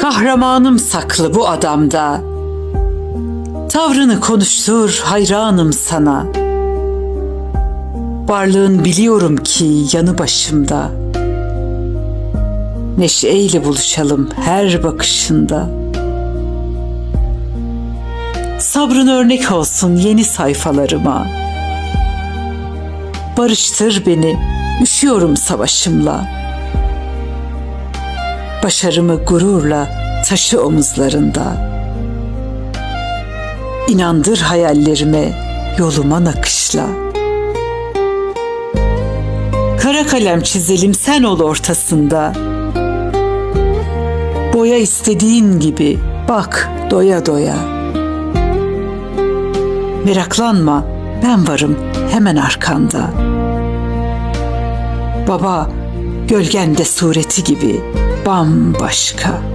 Kahramanım saklı bu adamda. Tavrını konuştur, hayranım sana. Varlığın biliyorum ki yanı başımda. Neşeyle buluşalım her bakışında. Sabrın örnek olsun yeni sayfalarıma. Barıştır beni, üşüyorum savaşımla. Başarımı gururla taşı omuzlarında. İnandır hayallerime, yoluma nakışla. Kara kalem çizelim sen ol ortasında. Boya istediğin gibi, bak doya doya. Meraklanma, ben varım hemen arkanda. Baba, gölgende sureti gibi bambaşka.